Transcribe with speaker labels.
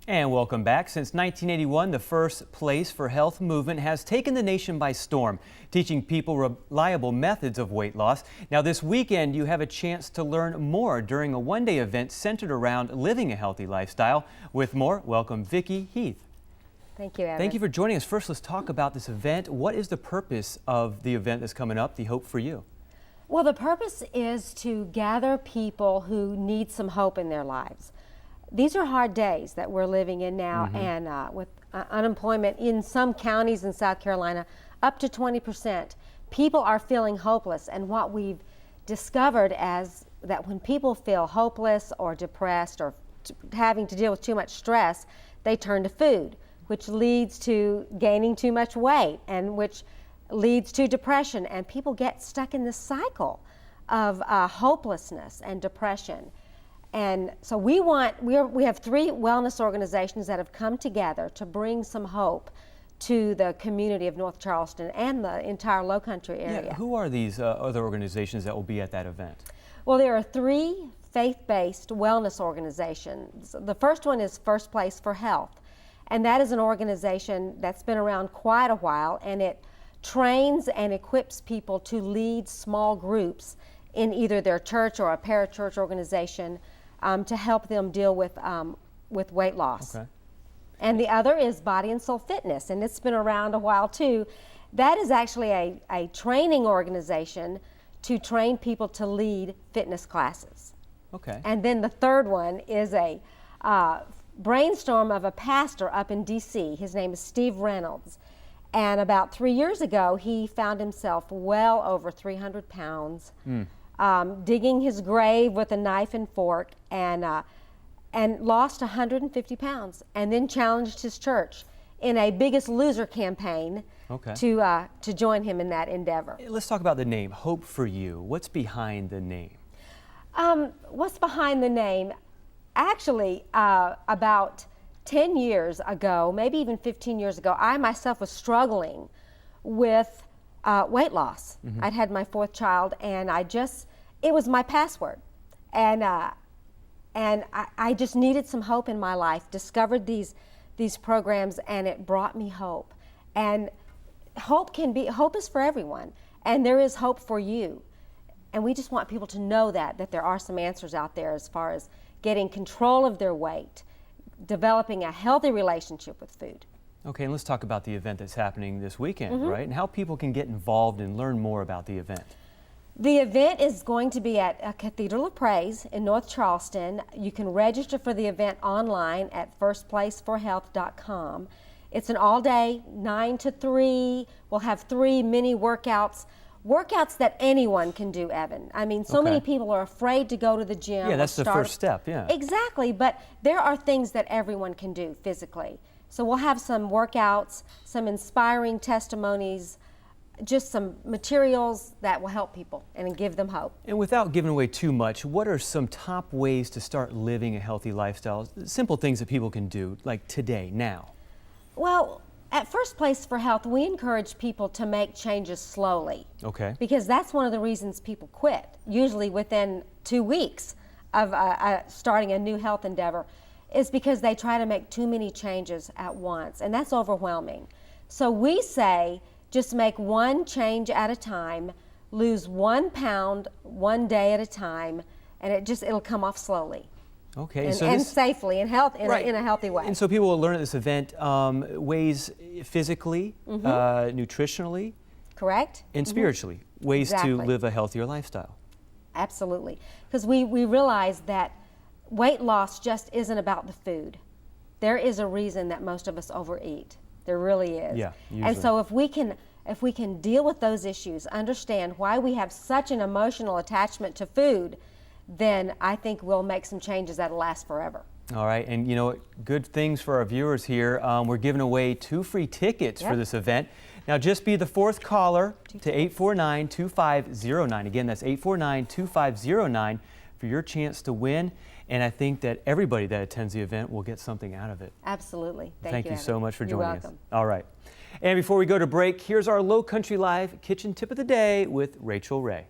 Speaker 1: And welcome back. Since 1981, the First Place for Health movement has taken the nation by storm, teaching people reliable methods of weight loss. Now, this weekend, you have a chance to learn more during a one-day event centered around living a healthy lifestyle. With more, welcome Vicki, Heath.
Speaker 2: Thank you, Evan.
Speaker 1: Thank you for joining us. First, let's talk about this event. What is the purpose of the event that's coming up, the Hope for You?
Speaker 2: Well, the purpose is to gather people who need some hope in their lives. These are hard days that we're living in now, and with unemployment in some counties in South Carolina up to 20%, people are feeling hopeless. And what we've discovered is that when people feel hopeless or depressed or having to deal with too much stress, they turn to food, which leads to gaining too much weight and which leads to depression. And people get stuck in this cycle of hopelessness and depression. And so we have three wellness organizations that have come together to bring some hope to the community of North Charleston and the entire Low Country area.
Speaker 1: Yeah, who are these other organizations that will be at that event?
Speaker 2: Well, there are three faith-based wellness organizations. The first one is First Place for Health, and that is an organization that's been around quite a while, and it trains and equips people to lead small groups in either their church or a parachurch organization to help them deal with weight loss.
Speaker 1: Okay.
Speaker 2: And the other is Body and Soul Fitness, and it's been around a while too. That is actually a training organization to train people to lead fitness classes.
Speaker 1: Okay.
Speaker 2: And then the third one is a brainstorm of a pastor up in D.C. His name is Steve Reynolds. And about 3 years ago, he found himself well over 300 pounds. Digging his grave with a knife and fork, and lost 150 pounds, and then challenged his church in a Biggest Loser campaign to join him in that endeavor.
Speaker 1: Let's talk about the name, Hope for You. What's behind the name?
Speaker 2: What's behind the name? Actually, about 10 years ago, maybe even 15 years ago, I myself was struggling with weight loss. I'd had my fourth child, and it was my password. And I just needed some hope in my life, discovered these programs, and it brought me hope. And hope is for everyone, and there is hope for you. And we just want people to know that there are some answers out there as far as getting control of their weight, developing a healthy relationship with food.
Speaker 1: Okay, and let's talk about the event that's happening this weekend, right? And how people can get involved and learn more about the event.
Speaker 2: The event is going to be at a Cathedral of Praise in North Charleston. You can register for the event online at firstplaceforhealth.com. It's an all-day, 9 to 3. We'll have 3 mini workouts that anyone can do, Evan. I mean, so many people are afraid to go to the gym.
Speaker 1: Yeah, that's the first step, yeah.
Speaker 2: Exactly, but there are things that everyone can do physically. So we'll have some workouts, some inspiring testimonies, just some materials that will help people and give them hope.
Speaker 1: And without giving away too much, what are some top ways to start living a healthy lifestyle? Simple things that people can do, like today, now.
Speaker 2: Well, at First Place for Health, we encourage people to make changes slowly.
Speaker 1: Okay.
Speaker 2: Because that's one of the reasons people quit, usually within 2 weeks of starting a new health endeavor, is because they try to make too many changes at once, and that's overwhelming. So we say, just make one change at a time, lose 1 pound 1 day at a time, and it'll come off slowly.
Speaker 1: Okay,
Speaker 2: and safely and in a healthy way.
Speaker 1: And so people will learn at this event ways physically, nutritionally,
Speaker 2: correct,
Speaker 1: and spiritually, ways to live a healthier lifestyle.
Speaker 2: Absolutely, because we realize that weight loss just isn't about the food. There is a reason that most of us overeat. There really is.
Speaker 1: Yeah, usually.
Speaker 2: And so if we can deal with those issues, understand why we have such an emotional attachment to food, then I think we'll make some changes that'll last forever.
Speaker 1: All right, and you know, good things for our viewers here. We're giving away 2 free tickets for this event. Now just be the 4th caller to 849-2509. Again, that's 849-2509 for your chance to win. And I think that everybody that attends the event will get something out of it.
Speaker 2: Absolutely.
Speaker 1: Thank you so much for joining us.
Speaker 2: You're welcome.
Speaker 1: All right. And before we go to break, here's our Low Country Live Kitchen Tip of the Day with Rachel Ray.